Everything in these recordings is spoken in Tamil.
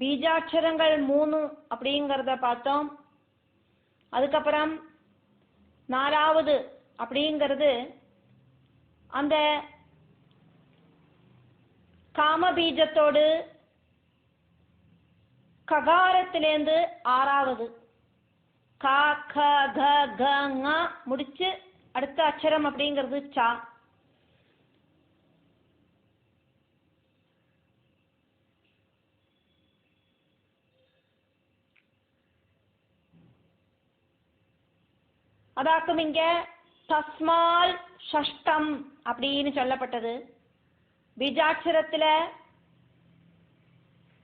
பீஜாட்சரங்கள் 3 அப்படிங்கிறத பார்த்தோம். அதுக்கப்புறம் 4வது அப்படிங்கிறது அந்த காம பீஜத்தோடு ககாரத்திலேருந்து 6வது கா க க க ங முடிச்சு அடுத்த அக்ஷரம் அப்படிங்கிறது சா. அதாக்கும் இங்க தஸ்மால் ஷஷ்டம் அப்படின்னு சொல்லப்பட்டது. பீஜாட்சரத்துல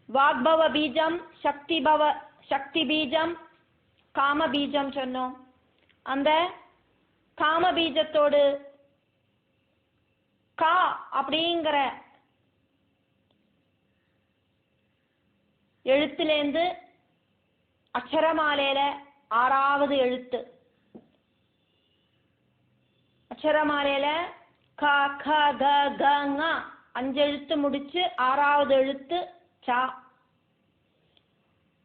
வாக்பவ பீஜம், சக்தி பீஜம், காம பீஜம் சொன்னோம். அந்த காம பீஜத்தோடு கா அப்படிங்கிற எழுத்துலேருந்து அக்ஷரமாலையில 6வது எழுத்து. அக்ஷரமாலையில க க க க ங 5 எழுத்து முடிச்சு 6வது எழுத்து சா.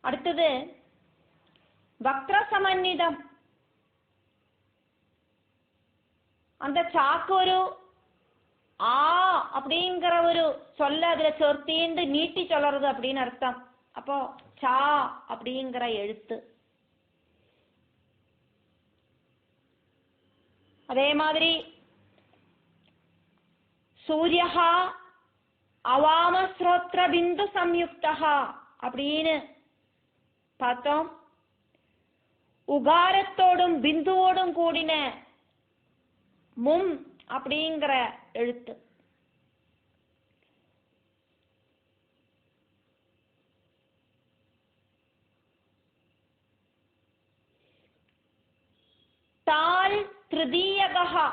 அடுத்தது வக்ர சமன்னிதம். அந்த சாக்கு ஒரு ஆ அப்படிங்கிற ஒரு சொல்ல அதுல சேர்த்தீண்டு நீட்டி சொல்றது அப்படின்னு அர்த்தம். அப்போ சா அப்படிங்கிற எழுத்து. அதே மாதிரி சூரியஹா அவாம ஸ்ரோத்ர பிந்து சம்யுக்தஹா அப்படின்னு பார்த்தோம். உகாரத்தோடும் பிந்துவோடும் கூடின மும் அப்படிங்கிற எழுத்து. தால் திருதீயகா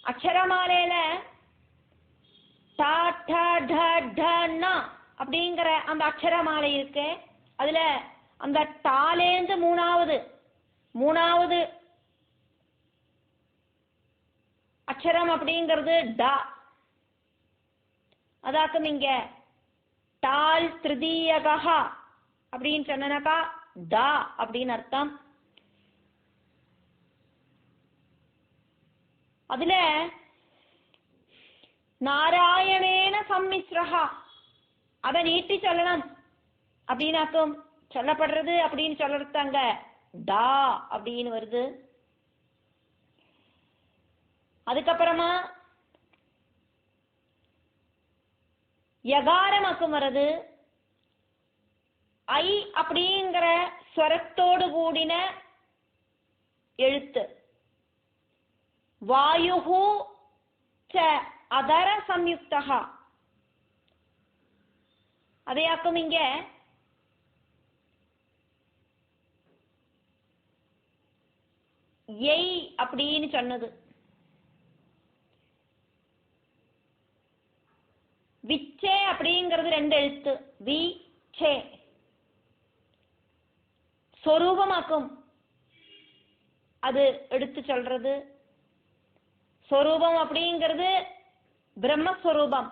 அக்ஷரமாலையில டா ட ட ட ந அப்படிங்கிற அந்த அக்ஷரமாலை இருக்கு. அதுல அந்த டாலேந்து மூணாவது அக்ஷரம் அப்படிங்கிறது டா. அதாக்கும் இங்க டால் திருதீயகா அப்படின்னு சொன்னாக்கா டா அப்படின்னு அர்த்தம். அதுல நாராயணேன சம்மிஸ்ரஹா அதை நீட்டி சொல்லணும் அப்படின்னாக்கும் சொல்லப்படுறது அப்படின்னு சொல்றதாங்க டா அப்படின்னு வருது. அதுக்கப்புறமா யகாரமாக்கும் வருது. ஐ அப்படிங்கிற ஸ்வரத்தோடு கூடின எழுத்து. வாயுஹு ச அதர சம்யுக்தஹா. அதையாக்கும் இங்க எய் அப்படின்னு சொன்னது. விச்சே அப்படிங்கிறது 2 எழுத்து. We say. சொரூபமாக்கும் அது எடுத்து சொல்றது. சொரூபம் அப்படிங்கிறது பிரம்மஸ்வரூபம்.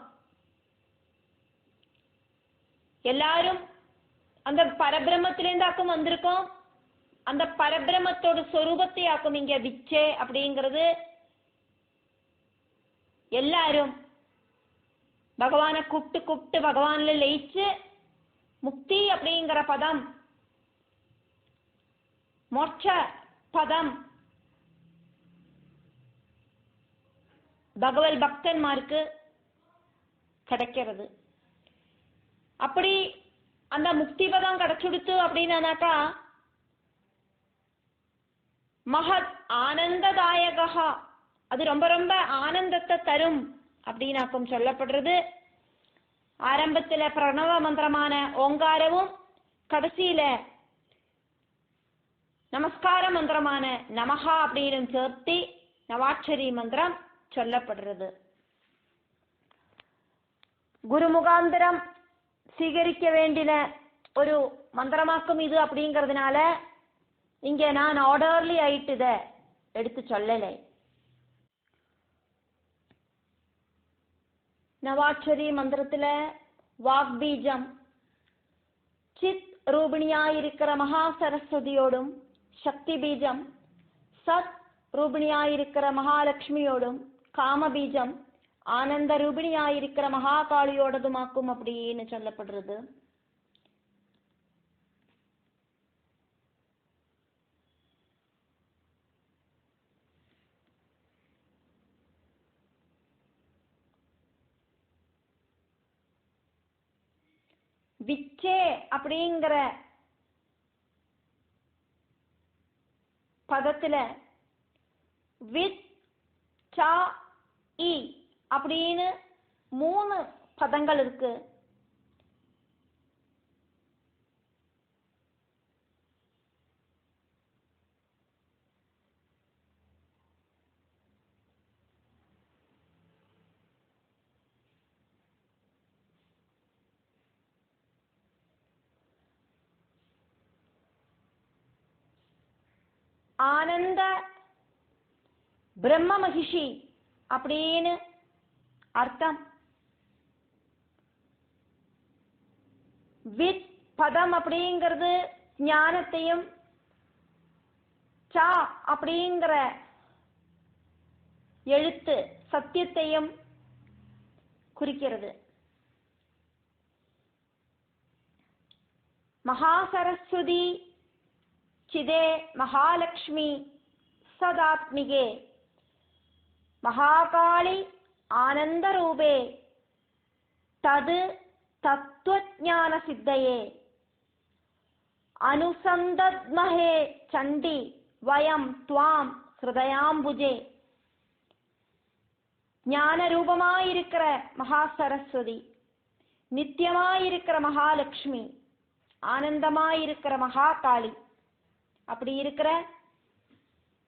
எல்லாரும் அந்த பரபிரம்மத்திலேருந்தாக்கும் வந்திருக்கோம். அந்த பரபிரம்மத்தோட சொரூபத்தை ஆக்கும் இங்க விச்சே அப்படிங்கிறது. எல்லாரும் பகவானை கூப்பிட்டு பகவான்ல லயிச்சு முக்தி அப்படிங்கிற பதம், மோட்ச பதம் பகவத் பக்தன்மாருக்கு கிடைக்கிறது. அப்படி அந்த முக்தி பதம் கிடைச்சுடுத்து அப்படின்னாக்கா மகத் ஆனந்ததாயகா, அது ரொம்ப ரொம்ப ஆனந்தத்தை தரும் அப்படின்னாக்கும் சொல்லப்படுறது. ஆரம்பத்துல பிரணவ மந்திரமான ஓங்காரவும் கடைசியில நமஸ்கார மந்திரமான நமஹா அப்படின்னு சேர்த்தி நவாட்சரி மந்திரம் சொல்லப்படுறது. குரு முகாந்திரம் സ്വീകരിக்க வேண்டிய ஒரு மந்திரமாக்கும் இது அப்படிங்கிறதுனால இங்க நான் ஆர்டர்லி ஆயிட்டு இதை எடுத்து சொல்லலை. நவாட்சரி மந்திரத்துல வாக் பீஜம் சித் ரூபிணியாயிருக்கிற மகா சரஸ்வதியோடும் சக்தி பீஜம், சத் ரூபிணியாயிருக்கிற மகாலட்சுமியோடும் காம பீஜம், ஆனந்த ரூபிணியாயிருக்கிற மகாகாளியோடதுமாக்கும் அப்படின்னு சொல்லப்படுறது. விச்சே அப்படிங்கிற பதத்துல வித் சா இ அப்படின்னு 3 பதங்கள் இருக்கு. ஆனந்த பிரம்ம மகிஷி அப்படின்னு அர்த்தம். வித் பதம் அப்படிங்கிறது ஞானத்தையும், சா அப்படிங்கிற எழுத்து சத்தியத்தையும் குறிக்கிறது. மகாசரஸ்வதி சிதே மகாலட்சுமி சதாத்மிகே மகாகாளி ஆனந்த ரூபே தது தத்துவஞான சித்தையே அனுசந்தத்மஹே சண்டி வயம் த்வாம் ஹிருதயாம்புஜே. ஞான ரூபமாயிருக்கிற மகா சரஸ்வதி, நித்தியமாயிருக்கிற மகாலட்சுமி, ஆனந்தமாயிருக்கிற மகாகாளி, அப்படி இருக்கிற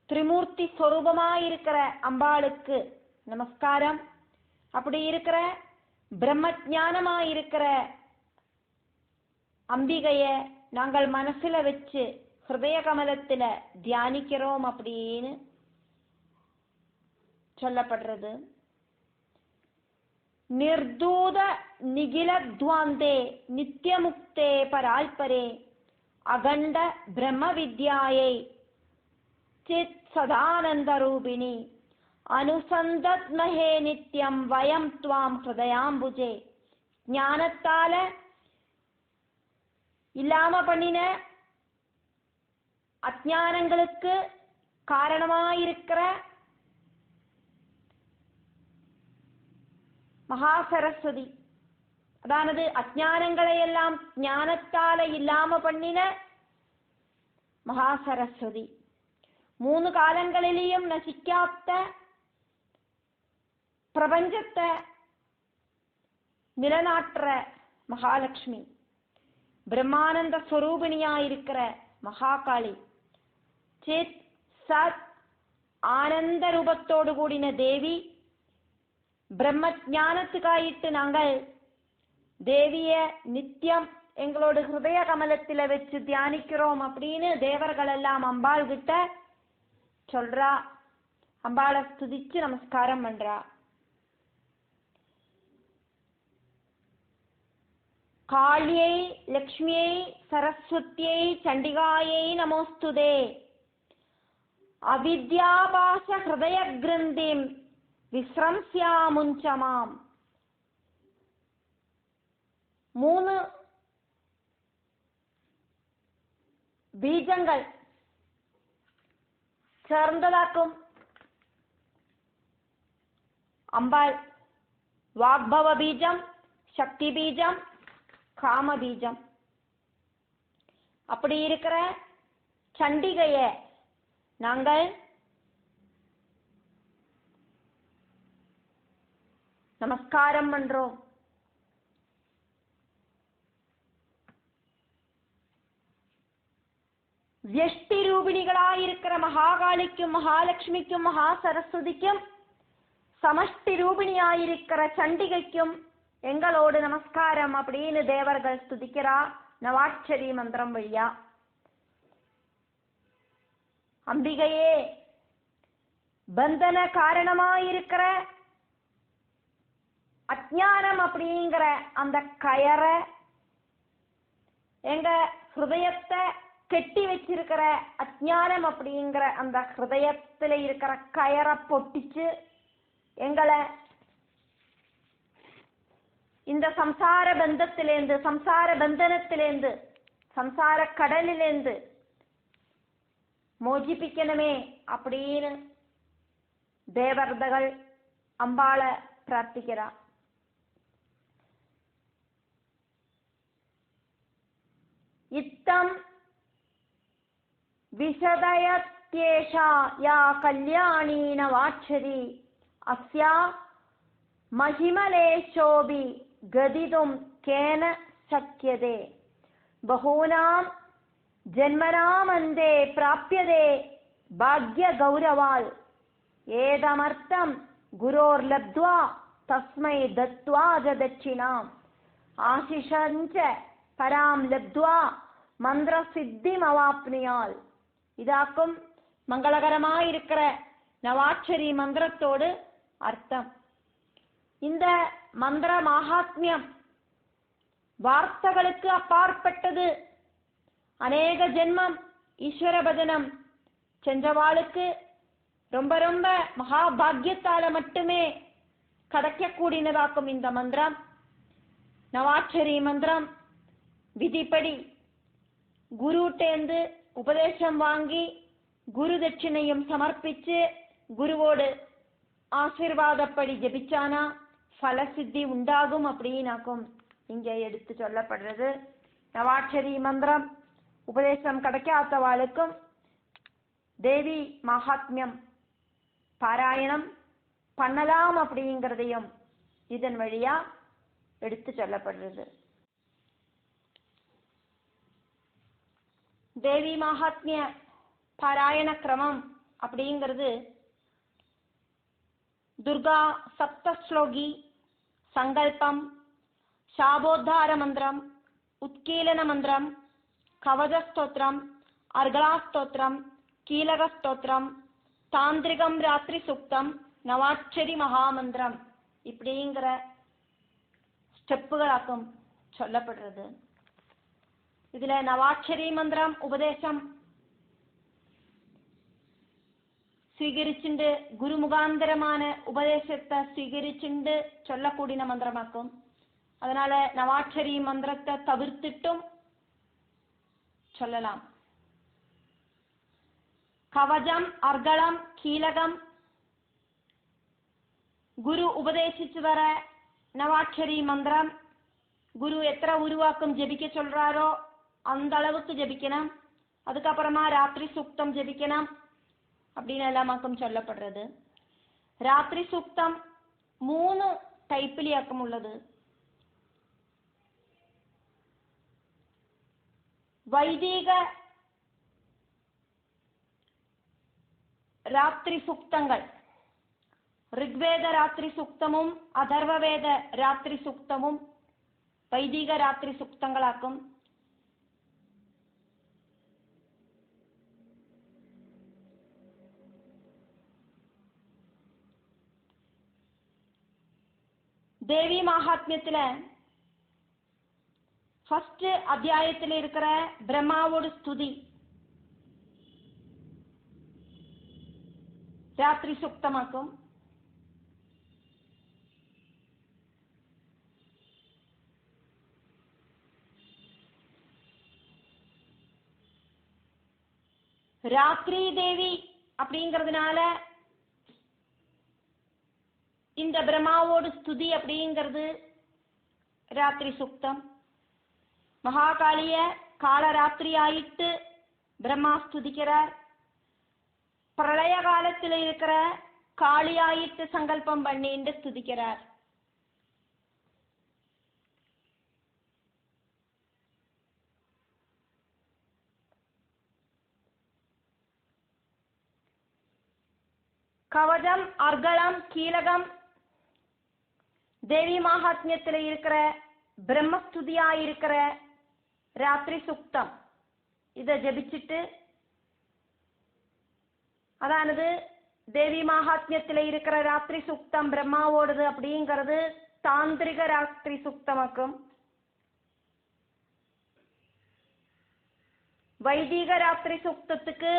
திரிமூர்த்தி ஸ்வரூபமாயிருக்கிற அம்பாளுக்கு நமஸ்காரம். அப்படி இருக்கிற பிரம்மஞானமாயிருக்கிற அம்பிகைய நாங்கள் மனசுல வச்சு ஹிருதய கமலத்துல தியானிக்கிறோம் அப்படின்னு சொல்லப்படுறது. நிர்தூத நிகிலத்வாந்தே நித்தியமுக்தே பரால்பரே அகண்ட பிரம்ம வித்யாயை சித் சதானந்த ரூபிணி அனுசந்தத்மஹே நித்யம் வயம் த்வாம் ஹிருதயாம்புஜே. ஞானத்தால இல்லாம பண்ணின அஜ்ஞானங்களுக்கு காரணமாயிருக்கிற மகாசரஸ்வதி, அதானது அஜ்ஞானங்களை எல்லாம் ஞானத்தால இல்லாம பண்ணின மகாசரஸ்வதி, 3 காலங்களிலேயும் நசிக்காத்த பிரபஞ்சத்தை நிலநாட்டுற மகாலட்சுமி, பிரம்மானந்த ஸ்வரூபிணியாயிருக்கிற மகாகாளி, சித் சத் ஆனந்த ரூபத்தோடு கூடின தேவி, பிரம்ம ஞானத்துக்காயிட்டு நாங்கள் தேவிய நித்தியம் எங்களோட ஹிருதய கமலத்தில வச்சு தியானிக்கிறோம் அப்படின்னு தேவர்கள் எல்லாம் அம்பாள் கிட்ட சொல்றா. அம்பாளை துதிச்சு நமஸ்காரம் பண்றா. காளியை லக்ஷ்மியை சரஸ்வதியை சண்டிகாயை நமோஸ்துதே அவித்யாபாச ஹிருதய கிரந்திம் விஸ்ரம்ஸ்யாமுஞ்சமாம். 3 பீஜங்கள் சேர்ந்ததாக்கும் அம்பாள். வாக்பவ பீஜம், சக்தி பீஜம், காம பீஜம். அப்படி இருக்கிற சண்டிகைய நாங்கள் நமஸ்காரம் பண்றோம். வியஷ்டி ரூபிணிகளாயிருக்கிற மகாகாளிக்கும் மகாலட்சுமிக்கும் மகா சரஸ்வதிக்கும் சமஷ்டி ரூபிணியாயிருக்கிற சண்டிகைக்கும் எங்களோடு நமஸ்காரம் அப்படின்னு தேவர்கள் ஸ்துதிக்கிறா நவாட்சரி மந்திரம் வழியா. அம்பிகையே பந்தன காரணமாயிருக்கிற அஜ்ஞானம் அப்படிங்கிற அந்த கயரை எங்க ஹிருதயத்தை கெட்டி வச்சிருக்கிற அஜ்ஞானம் அப்படிங்கிற அந்த ஹிருதயத்துல இருக்கிற கயரை பொட்டிச்சு எங்களை இந்த சம்சார பந்தத்திலேந்து, சம்சார பந்தனத்திலேந்து, சம்சார கடலிலேந்து மோஜிப்பிக்கணுமே அப்படின்னு தேவர்தகள் அம்பாளை பிரார்த்திக்கிறா. இத்தம் விசதயத்யேஷா யா கல்யாணி நவாட்சரி அஸ்யா மஹிமலேஷோபி கதிதும் கேன சக்கியதே பகூனாம் ஜன்மனாமந்தே பிராப்யதே பாக்ய கௌரவால் ஏதமர்த்தம் குரோர் லப்த்வா தஸ்மை தத்வா ஜதட்சிணாம் ஆசிஷஞ்ச பராம் லப்த்வா மந்திர சித்திம் அவாப்னியால். இதாக்கும் மங்களகரமாயிருக்கிற நவாட்சரி மந்திரத்தோடு அர்த்தம். இந்த மந்திர மகாத்மியம் வார்த்தைகளுக்கு அப்பாற்பட்டது. அநேக ஜென்மம் ஈஸ்வர பஜனம் செஞ்சவாளுக்கு ரொம்ப ரொம்ப மகாபாகியத்தால மட்டுமே கிடைக்கக்கூடியதாக்கும் இந்த மந்திரம். நவாட்சரி மந்திரம் விதிப்படி குருட்டேந்து உபதேசம் வாங்கி குரு தட்சிணையும் சமர்ப்பிச்சு குருவோடு ஆசீர்வாதப்படி ஜபிச்சானா பலசித்தி உண்டாகும் அப்படின்னாக்கும் இங்க எடுத்து சொல்லப்படுறது. நவாட்சரி மந்திரம் உபதேசம் கிடைக்காதவாளுக்கும் தேவி மகாத்மியம் பாராயணம் பண்ணலாம் அப்படிங்கிறதையும் இதன் வழியா எடுத்து சொல்லப்படுறது. தேவி மகாத்மிய பாராயண கிரமம் அப்படிங்கிறது துர்கா சப்தஸ்லோகி, சங்கல்பம், சாபோத்தார மந்திரம், உத்கீலன மந்திரம், கவச ஸ்தோத்திரம், அர்கலா ஸ்தோத்திரம், கீலக ஸ்தோத்திரம், தாந்திரிகம், ராத்திரி சுக்தம், நவாட்சரி மகாமந்திரம் இப்படிங்கிற ஸ்டெப்புகளாக்கும் சொல்லப்படுறது. இதுல நவாட்சரி மந்திரம் உபதேசம் സ്വീകരിച്ചിട്ട് ഗുരുമുഖാന്തരமான உபதேசத்தை സ്വീകരിച്ചിട്ട് சொல்லக்கூடிய மந்திரமாக்கும். அதனால நவாட்சரி மந்திரத்தை தவிர்த்துட்டும் சொல்லலாம். கவஜம், அர்கலம், கீலகம் குரு உபதேசிச்சு வர நவாட்சரி மந்திரம் குரு எத்தனை உருவாக்கும் ஜபிக்க சொல்றாரோ அந்த அளவுக்கு ஜபிக்கணும். அதுக்கப்புறமா ராத்திரி சூக்தம் ஜபிக்கணும் அப்படின்னு எல்லாமாக்கும் சொல்லப்படுறது. ராத்திரி சூக்தம் 3 டைப்பிலியாக்கும் உள்ளது. வைதிக ராத்திரி சூக்தங்கள் ரிக்வேத ராத்திரி சூக்தமும் அதர்வவேத ராத்திரி சூக்தமும் வைதிக ராத்திரி சூக்தங்களாக்கும். தேவி மகாத்மியத்துல ஃபர்ஸ்ட் அத்தியாயத்தில் இருக்கிற பிரம்மாவோட ஸ்துதி ராத்திரி சுக்தமாக்கும். ராத்திரி தேவி அப்படிங்கிறதுனால இந்த பிரம்மாவோட ஸ்துதி அப்படிங்கிறது ராத்திரி சுக்தம். மகாகாளிய காலராத்திரி ஆயிட்டு பிரம்மா ஸ்துதிக்கிறார். பிரளய காலத்தில் இருக்கிற காளியாயிட்டு சங்கல்பம் பண்ணிட்டு ஸ்துதிக்கிறார். கவஜம், அர்கலம், கீலகம் தேவி மகாத்மியத்தில் இருக்கிற பிரம்மஸ்துதியா இருக்கிற ராத்திரி சுக்தம். இதை ஜபிச்சுட்டு அதானது தேவி மகாத்மியத்தில் இருக்கிற ராத்திரி சுக்தம் பிரம்மாவோடது அப்படிங்கிறது தாந்திரிக ராத்திரி சுக்தமாக்கும். வைதிக ராத்திரி சூக்தத்துக்கு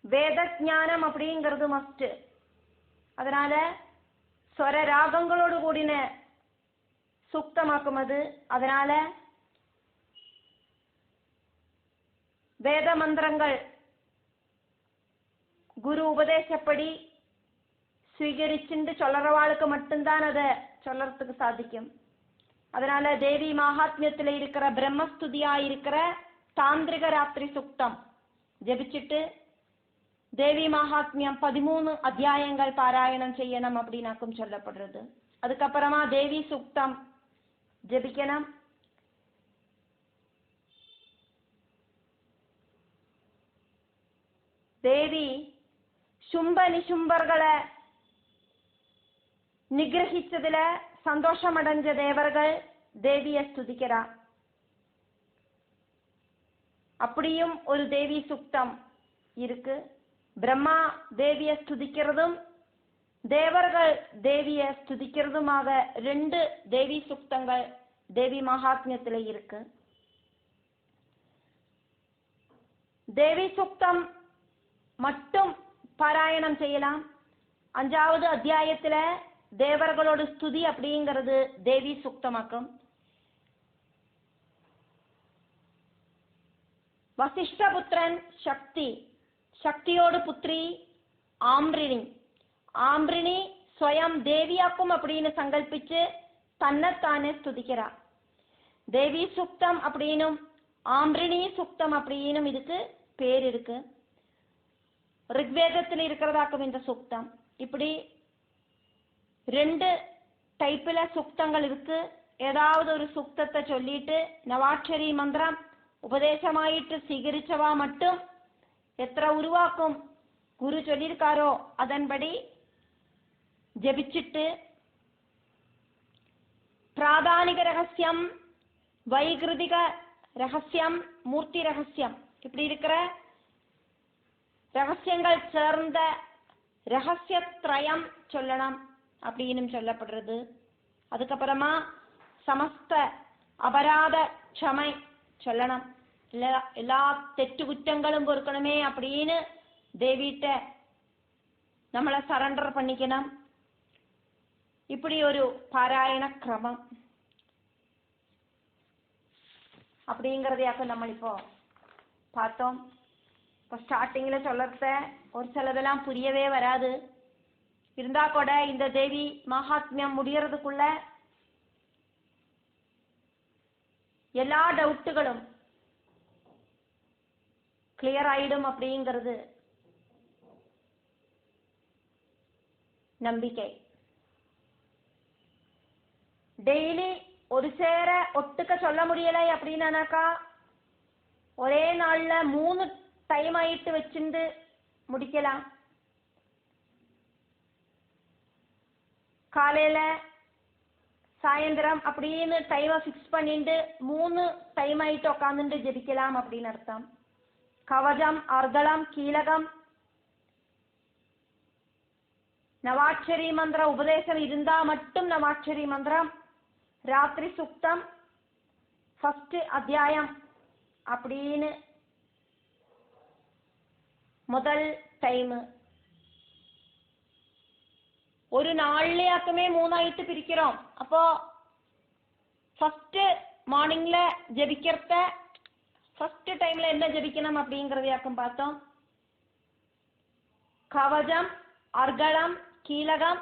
வேதஞானம் அப்படிங்கிறது மஸ்ட். அதனால ஸ்வர ராகங்களோடு கூடின சூக்தமாக்கும் அது. அதனால வேத மந்திரங்கள் குரு உபதேசப்படி ஸ்வீகரிச்சுண்டு சொல்லறவாளுக்கு மட்டும்தான் அதை சொல்லறதுக்கு சாதிக்கும். அதனால தேவி மகாத்மியத்துல இருக்கிற பிரம்மஸ்துதியா இருக்கிற தாந்திரிக ராத்திரி சுக்தம் ஜபிச்சுட்டு தேவி மகாத்மியம் 13 அத்தியாயங்கள் பாராயணம் செய்யணும் அப்படின்னாக்கும் சொல்லப்படுறது. அதுக்கப்புறமா தேவி சுக்தம் ஜபிக்கணும். தேவி சும்ப நிசும்பர்களை நிகிரகிச்சதுல சந்தோஷம் அடைஞ்ச தேவர்கள் தேவிய ஸ்துதிக்கிறா. அப்படியும் ஒரு தேவி சுக்தம் இருக்கு. பிரம்மா தேவிய ஸ்துதிக்கிறதும் தேவர்கள் தேவிய ஸ்துதிக்கிறதுமாக 2 தேவி சுக்தங்கள் தேவி மகாத்மியத்துல இருக்கு. தேவி சுக்தம் மட்டும் பாராயணம் செய்யலாம். 5வது அத்தியாயத்துல தேவர்களோட ஸ்துதி அப்படிங்கிறது தேவி சுக்தமாக்கும். வசிஷ்டபுத்திரன் சக்தி, சக்தியோடு புத்திரி ஆம்ரிணி, ஆம்ரிணி ஸ்வயம் தேவியாக்கும் அப்படின்னு சங்கல்பிச்சு தன்னைத்தானே ஸ்துதிக்கிறார். தேவி சுக்தம் அப்படின்னும் ஆம்ரிணி சுக்தம் அப்படின்னும் இதுக்கு பேர் இருக்கு. ரிக்வேதத்தில் இருக்கிறதாக்கும் இந்த சுக்தம். இப்படி 2 டைப்ல சுக்தங்கள் இருக்கு. ஏதாவது ஒரு சுக்தத்தை சொல்லிட்டு நவாட்சரி மந்திரம் உபதேசமாயிட்டு சீகரிச்சவா மட்டும் எത്ര உருவாக்கும் குரு சொல்லியிருக்காரோ அதன்படி ஜபிச்சிட்டு பிராதானிக ரகசியம், வைகிருதிக ரகசியம், மூர்த்தி ரகசியம் இப்படி இருக்கிற ரகசியங்கள் சேர்ந்த ரகசியத்ரயம் சொல்லணும் அப்படின்னு சொல்லப்படுறது. அதுக்கப்புறமா சமஸ்த அபராத க்ஷமை சொல்லணும். எல்லா தெற்று குற்றங்களும் பொறுக்கணுமே அப்படின்னு தேவிட்ட நம்மளை சரண்டர் பண்ணிக்கணும். இப்படி ஒரு பாராயண கிரமம் அப்படிங்கிறதையாக்க நம்ம இப்போ பார்த்தோம். இப்போ ஸ்டார்டிங்ல சொல்லறத ஒரு சிலதெல்லாம் புரியவே வராது. இருந்தா கூட இந்த தேவி மகாத்மியம் முடியறதுக்குள்ள எல்லா டவுட்டுகளும் கிளியர் ஆயிடும் அப்படிங்கிறது நம்பிக்கை. டெய்லி ஒரு சேர ஒட்டுக்க சொல்ல முடியலை அப்படின்னாக்கா ஒரே நாள்ல 3 டைம் ஆயிட்டு வச்சுட்டு முடிக்கலாம். காலையில சாயந்தரம் அப்படின்னு டைமை ஃபிக்ஸ் பண்ணிட்டு 3 டைம் ஆயிட்டு உட்காந்துட்டு ஜெபிக்கலாம் அப்படின்னு அர்த்தம். கவஜம், அர்கலம், கீலகம், நவாட்சரி மந்திர உபதேசம் இருந்தா மட்டும் நவாட்சரி மந்திரம், ராத்திரி சுக்தம், ஃபர்ஸ்ட் அத்தியாயம் அப்படின்னு முதல் டைம். ஒரு நாள்லயாக்குமே 3 ஆயிட்டு பிரிக்கிறோம். அப்போ ஃபர்ஸ்ட் மார்னிங்ல ஜபிக்கிறத ஃபர்ஸ்ட் டைம்ல என்ன ஜபிக்கணும் அப்படிங்கறதையாக்கும் பார்த்தோம். கவஜம், அர்கலம், கீலகம்,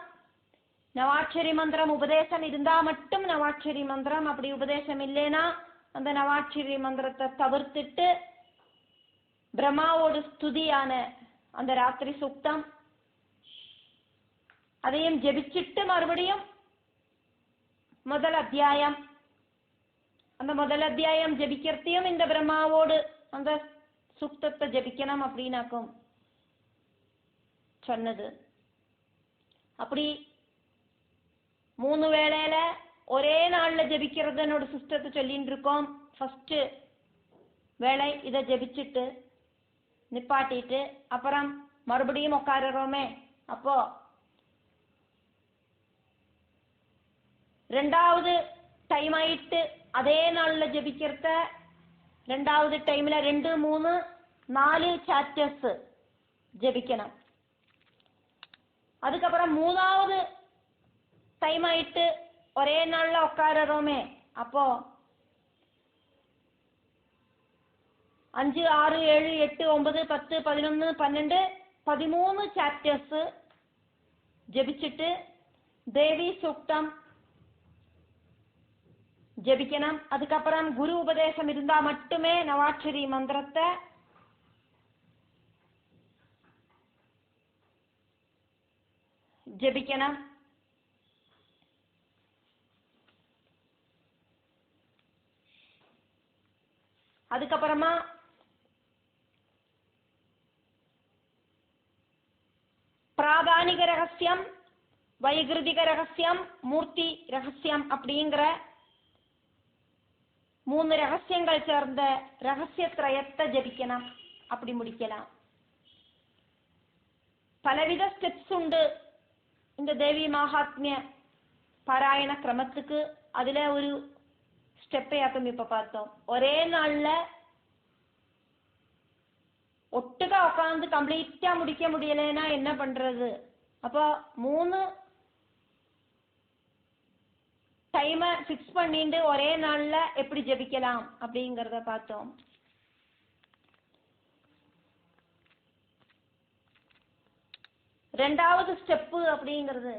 நவாட்சரி மந்திரம் உபதேசம் இருந்தா மட்டும் நவாட்சரி மந்திரம், அப்படி உபதேசம் இல்லைன்னா அந்த நவாட்சரி மந்திரத்தை தவிர்த்துட்டு பிரம்மாவோட ஸ்துதியான அந்த ராத்திரி சுக்தம் அதையும் ஜெபிச்சிட்டு மறுபடியும் முதல் அத்தியாயம், அந்த முதல் அத்தியாயம் ஜெபிக்கிறதையும் இந்த பிரம்மாவோடு அந்த சுக்தத்தை ஜெபிக்கணும் அப்படின்னாக்கும் சொன்னது. அப்படி 3 வேளையில ஒரே நாள்ல ஜெபிக்கிறது என்னோட சிஸ்டத்தை சொல்லிட்டு இருக்கோம். ஃபர்ஸ்ட் வேளை இதை ஜெபிச்சுட்டு நிப்பாட்டிட்டு அப்புறம் மறுபடியும் உட்காருறோமே, அப்போ 2வது டைம் ஆயிட்டு அதே நாள்ல ஜெபிக்கிறத ரெண்டாவது டைம்ல 2, 3, 4 சாப்டர்ஸ் ஜபிக்கணும். அதுக்கப்புறம் மூணாவது டைம் ஆயிட்டு ஒரே நாள்ல உட்காரோமே, அப்போ 5, 6, 7, 8, 9, 10, 11, 12, 13 சாப்டர்ஸ் ஜபிச்சுட்டு தேவி சூக்தம் ஜபிக்கணும். அதுக்கப்புறம் குரு உபதேசம் இருந்தா மட்டுமே நவாட்சரி மந்திரத்தை ஜபிக்கணும். அதுக்கப்புறமா பிராதானிக ரகசியம், வைகிருதிக ரகசியம், மூர்த்தி ரகசியம் அப்படிங்கிற 3 ரகசியங்கள் சேர்ந்த ரகசிய திரயத்தை ஜபிக்கணும். அப்படி முடிக்கலாம். பலவித ஸ்டெப்ஸ் உண்டு இந்த தேவி மகாத்மிய பாராயண கிரமத்துக்கு. அதுல ஒரு ஸ்டெப்பையாக்கம் இப்ப பார்த்தோம். ஒரே நாள்ல ஒட்டுக்கா உட்காந்து கம்ப்ளீட்டா முடிக்க முடியலைன்னா என்ன பண்றது? அப்போ 3 டைமை ஃபிக்ஸ் பண்ணிட்டு ஒரே நாள்ல எப்படி ஜபிக்கலாம் அப்படிங்கறத பார்த்தோம். ரெண்டாவது ஸ்டெப்பு அப்படிங்கிறது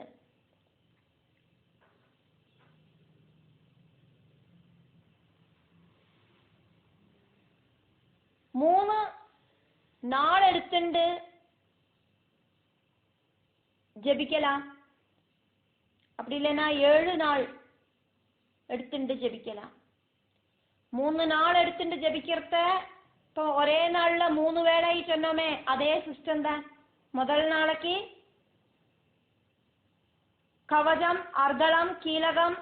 மூணு நாள் எடுத்துண்டு ஜபிக்கலாம். அப்படி இல்லைன்னா 7 நாள் எடுத்துட்டு ஜபிக்கலாம். 3 நாள் எடுத்துட்டு ஜபிக்கிறத இப்போ ஒரே நாள்ல 3 வேளை சொன்னோமே, அதே சிஸ்டம் தான். முதல் நாளைக்கு கவசம், அர்த்தளம், கீலகம்,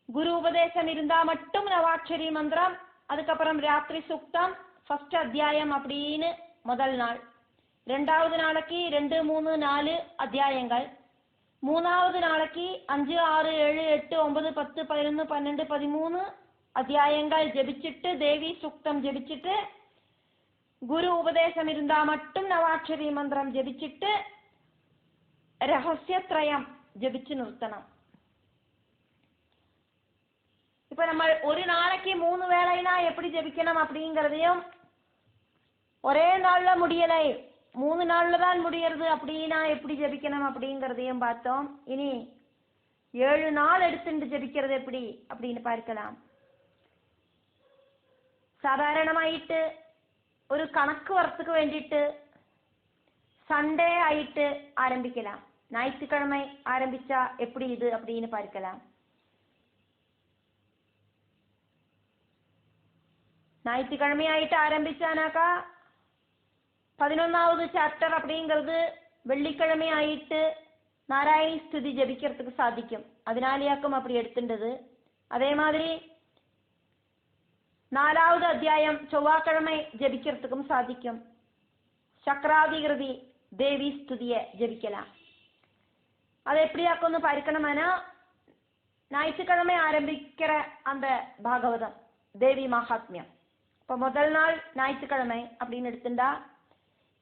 குரு உபதேசம் இருந்தா மட்டும் நவாட்சரி மந்திரம், அதுக்கப்புறம் ராத்திரி சுக்தம், ஃபர்ஸ்ட் அத்தியாயம் அப்படின்னு முதல் நாள். ரெண்டாவது நாளைக்கு 2, 3, 4 அத்தியாயங்கள். மூணாவது நாளைக்கு 5, 6, 7, 8, 9, 10, 11, 12, 13 அத்தியாயங்கள் ஜபிச்சுட்டு தேவி சுக்தம் ஜபிச்சுட்டு குரு உபதேசம் இருந்தா மட்டும் நவாட்சரி மந்திரம் ஜபிச்சுட்டு ரகசிய திரயம் ஜபிச்சு நிறுத்தணும். இப்ப நம்ம ஒரு நாளைக்கு 3 வேளைனா எப்படி ஜபிக்கணும் அப்படிங்கறதையும், ஒரே நாள்ல முடியலை 3 நாள்ல தான் முடியறது அப்படின்னா எப்படி ஜபிக்கணும் அப்படிங்கறதையும் பார்த்தோம். இனி 7 நாள் எடுத்துட்டு ஜபிக்கிறது எப்படி அப்படின்னு பார்க்கலாம். சாதாரணமாயிட்டு ஒரு கணக்கு வரத்துக்கு வேண்டிட்டு சண்டே ஆயிட்டு ஆரம்பிக்கலாம். ஞாயிற்றுக்கிழமை ஆரம்பிச்சா எப்படி இது அப்படின்னு பார்க்கலாம். ஞாயிற்றுக்கிழமை ஆயிட்டு ஆரம்பிச்சானாக்கா 11வது சாப்டர் அப்படிங்கிறது வெள்ளிக்கிழமை ஆயிட்டு நாராயணி ஸ்துதி ஜபிக்கிறதுக்கு சாதிக்கும். அதனாலேயாக்கும் அப்படி எடுத்துட்டது. அதே மாதிரி 4வது அத்தியாயம் செவ்வாய்க்கிழமை ஜபிக்கிறதுக்கும் சாதிக்கும். சக்கராதிகிருதி தேவி ஸ்துதிய ஜபிக்கலாம். அது எப்படியாக்கும்னு பார்க்கணும்னா, ஞாயிற்றுக்கிழமை ஆரம்பிக்கிற அந்த பாகவதம் தேவி மகாத்மியம். இப்போ முதல் நாள் ஞாயிற்றுக்கிழமை அப்படின்னு எடுத்துட்டா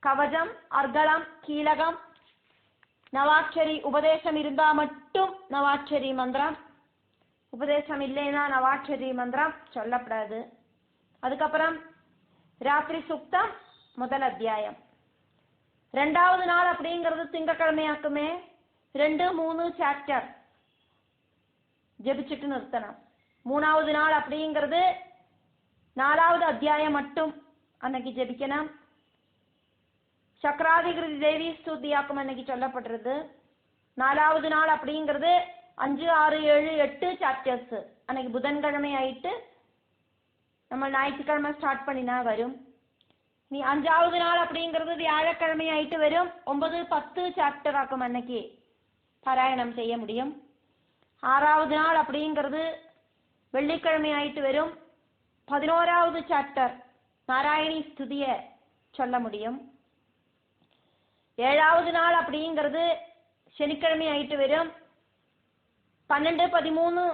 கவசம், அர்த்தளம், கீலகம், நவாட்சரி உபதேசம் இருந்தா மட்டும் நவாட்சரி மந்திரம், உபதேசம் இல்லைன்னா நவாட்சரி மந்திரம் சொல்லப்படாது. அதுக்கப்புறம் ராத்திரி சுக்தம் முதல் அத்தியாயம். ரெண்டாவது நாள் அப்படிங்கிறது திங்கக்கிழமையாக்குமே 2, 3 சாப்டர் ஜபிச்சுட்டு நிறுத்தணும். மூணாவது நாள் அப்படிங்கிறது 4வது அத்தியாயம் மட்டும் அன்னைக்கு ஜபிக்கணும். சக்கராதிகிருதி தேவி ஸ்துதியாக்கும் அன்னைக்கு சொல்லப்படுறது. 4வது நாள் அப்படிங்கிறது 5, 6, 7, 8 சாப்டர்ஸ் அன்னைக்கு புதன்கிழமை ஆயிட்டு நம்ம ஞாயிற்றுக்கிழமை ஸ்டார்ட் பண்ணினா வரும். நீ 5வது நாள் அப்படிங்கிறது வியாழக்கிழமை ஆயிட்டு வரும். 9, 10 சாப்டர் ஆக்கும் அன்னைக்கு பாராயணம் செய்ய முடியும். 6வது நாள் அப்படிங்கிறது வெள்ளிக்கிழமை ஆயிட்டு வரும். 11வது சாப்டர் நாராயணி ஸ்துதிய சொல்ல முடியும். 7வது நாள் அப்படிங்கிறது சனிக்கிழமை ஆயிட்டு வரும். 12, 13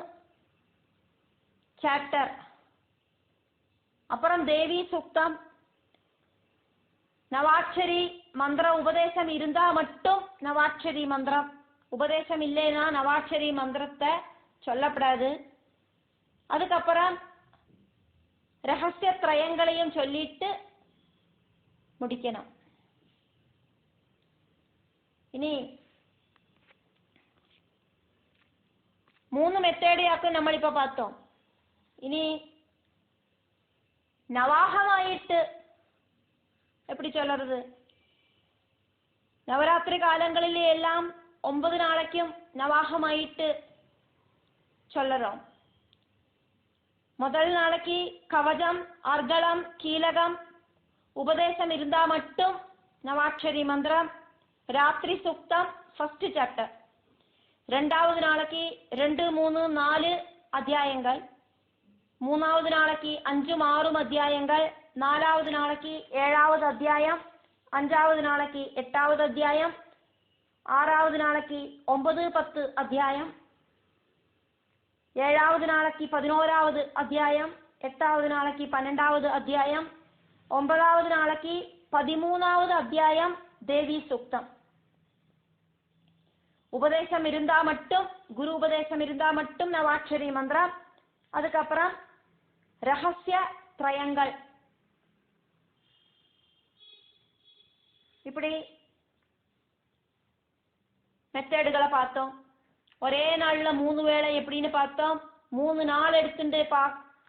சாப்டர் அப்புறம் தேவி சுக்தம். நவாட்சரி மந்திர உபதேசம் இருந்தா மட்டும் நவாட்சரி மந்திரம், உபதேசம் இல்லைன்னா நவாட்சரி மந்திரத்தை சொல்லப்படாது. அதுக்கப்புறம் ரகசிய திரயங்களையும் சொல்லிட்டு முடிக்கணும். ഇനി 3 മെത്തേഡിയാക്കും നമ്മളിപ്പോ பார்த்தோ. ഇനി നവാഹമായിട്ട് எப்படி சொல்றது? நவராத்திரி காலங்களில் எல்லாம் 9 நாளைக்கும் நவாகமாயிட்டு சொல்லறோம். முதல் நாளைக்கு கவசம், அர்கலம், கீலகம் உபதேசம் இருந்தா மட்டும் நவாட்சரி மந்திரம், ராத்திரி சுக்தம் ஃபர்ஸ்ட் சாப்டர். ரெண்டாவது நாளைக்கு 2, 3, 4 அத்தியாயங்கள், மூணாவது நாளைக்கு 5, 6 அத்தியாயங்கள், நாலாவது நாளைக்கு 7வது அத்தியாயம், அஞ்சாவது நாளைக்கு 8வது அத்தியாயம், ஆறாவது நாளைக்கு 9, 10 அத்தியாயம், ஏழாவது நாளைக்கு 11வது அத்தியாயம், எட்டாவது நாளைக்கு 12வது அத்தியாயம், 9வது நாளைக்கு 13வது அத்தியாயம் தேவி சுக்தம். உபதேசம் இருந்தா மட்டும், குரு உபதேசம் இருந்தா மட்டும் நவாட்சரி மந்திரம். அதுக்கப்புறம் ரகசிய திரயங்கள். இப்படி மெத்தேடுகளை பார்த்தோம். ஒரே நாள்ல 3 வேளை எப்படின்னு பார்த்தோம். 3 நாள் எடுத்துட்டு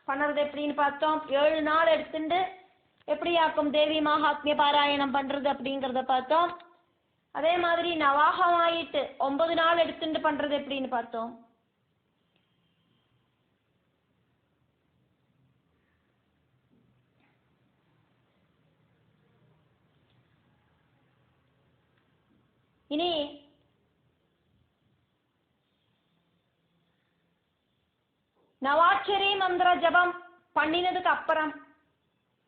பண்ணுறது எப்படின்னு பார்த்தோம். 7 நாள் எடுத்துட்டு எப்படியாக்கும் தேவி மகாத்மிய பாராயணம் பண்றது அப்படிங்கிறத பார்த்தோம். அதே மாதிரி நவாகமாயிட்டு 9 நாள் எடுத்துட்டு பண்றது எப்படின்னு பார்த்தோம். இனி நவாட்சரி மந்திர ஜபம் பண்ணினதுக்கு அப்புறம்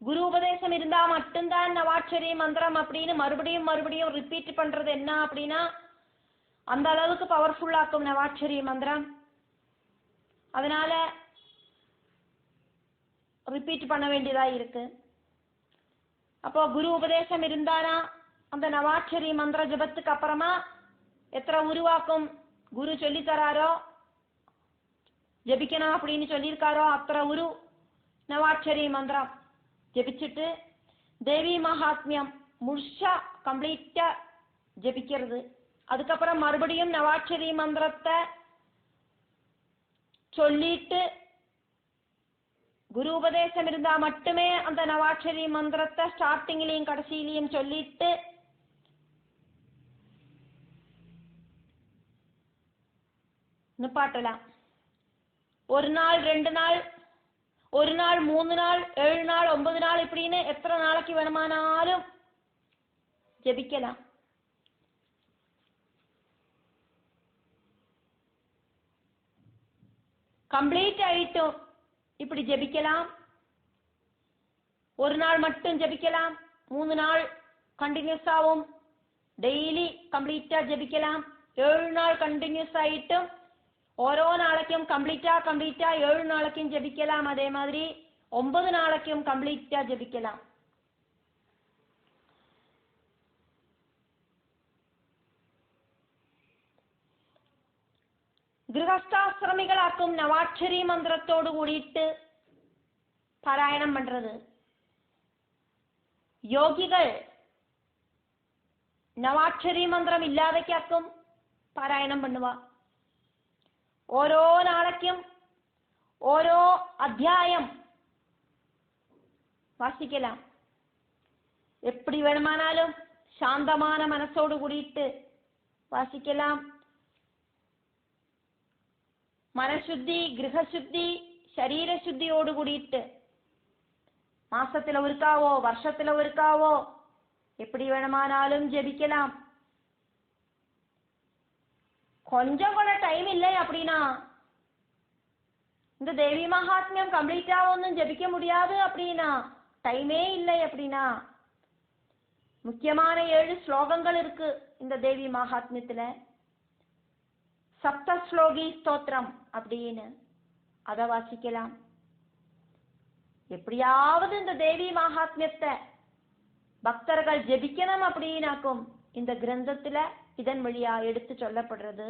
குரு உபதேசம் இருந்தா மட்டும்தான் நவாட்சரி மந்திரம் அப்படின்னு மறுபடியும் ரிப்பீட் பண்றது என்ன அப்படின்னா அந்த அளவுக்கு பவர்ஃபுல்லாக்கும் நவாட்சரி மந்திரம். அதனால ரிப்பீட் பண்ண வேண்டியதா இருக்கு. அப்போ குரு உபதேசம் இருந்தானா அந்த நவாட்சரி மந்திர ஜபத்துக்கு அப்புறமா எத்தனை உருவாக்கும் குரு சொல்லி தராரோ, ஜபிக்கணும் அப்படின்னு சொல்லியிருக்காரோ அத்தனை உரு நவாட்சரி மந்திரம் ஜபிச்சுட்டு தேவி மகாத்மியம் முழுசா கம்ப்ளீட்டா ஜபிக்கிறது. அதுக்கப்புறம் மறுபடியும் நவாட்சரி மந்திரத்தை சொல்லிட்டு குரு உபதேசம் இருந்தா மட்டுமே அந்த நவாட்சரி மந்திரத்தை ஸ்டார்டிங்லயும் கடைசியிலையும் சொல்லிட்டு நிப்பாட்டலாம். 1 நாள் 2 நாள், 1 நாள் 3 நாள், 7 நாள், 9 நாள் இப்படின்னு எத்தனை நாளைக்கு வேணுமானாலும் ஜபிக்கலாம். கம்ப்ளீட் ஆயிட்டும் இப்படி ஜபிக்கலாம். 1 நாள் மட்டும் ஜபிக்கலாம், 3 நாள் கண்டினியூஸாவும் டெய்லி கம்ப்ளீட்டா ஜபிக்கலாம். 7 நாள் கண்டினியூஸ் ஆயிட்டும் ഓരോ നാളേക്കും കംപ്ലീറ്റാ 7 നാളേക്കും ജപിக்கலாம். അതേ மாதிரி 9 നാളേക്കും കംപ്ലീറ്റാ ജപിக்கலாம். ഗൃഹസ്ഥാശ്രമികളാക്കും നവാക്ഷരി മന്ത്രത്തോട് കൂടിയിട്ട് പാരായണം പண்றது. യോഗികൾ നവാക്ഷരി മന്ത്രം ഇല്ലാതെക്കാക്കും പാരായണം பண்ணுவா. ഓരോ നാളേക്കും ഓരോ അധ്യായം വാസിக்கலாம். எப்படி வேணுமானாலும் சாந்தமான மனசோடு கூடிட்டு வாசிக்கலாம். മനഃശുദ്ധി, ഗൃഹശുദ്ധി, ശരീരശുദ്ധിയോട് കൂടിയിട്ട് മാസത്തിൽ ഒരുക്കാവോ വർഷത്തിൽ ഒരുക്കാവോ எப்படி வேணுமானாலும் ஜெபிக்கலாம். கொஞ்சம் கூட டைம் இல்லை அப்படின்னா இந்த தேவி மகாத்மியம் கம்ப்ளீட்டா ஒன்றும் ஜெபிக்க முடியாது அப்படின்னா, டைமே இல்லை அப்படின்னா முக்கியமான 7 ஸ்லோகங்கள் இருக்கு இந்த தேவி மகாத்மியத்துல. சப்த ஸ்லோகி ஸ்தோத்திரம் அப்படின்னு அதை வாசிக்கலாம். எப்படியாவது இந்த தேவி மகாத்மியத்தை பக்தர்கள் ஜெபிக்கணும் அப்படின்னாக்கும் இந்த கிரந்தத்துல இதன் வழியா எடுத்து சொல்லப்படுறது.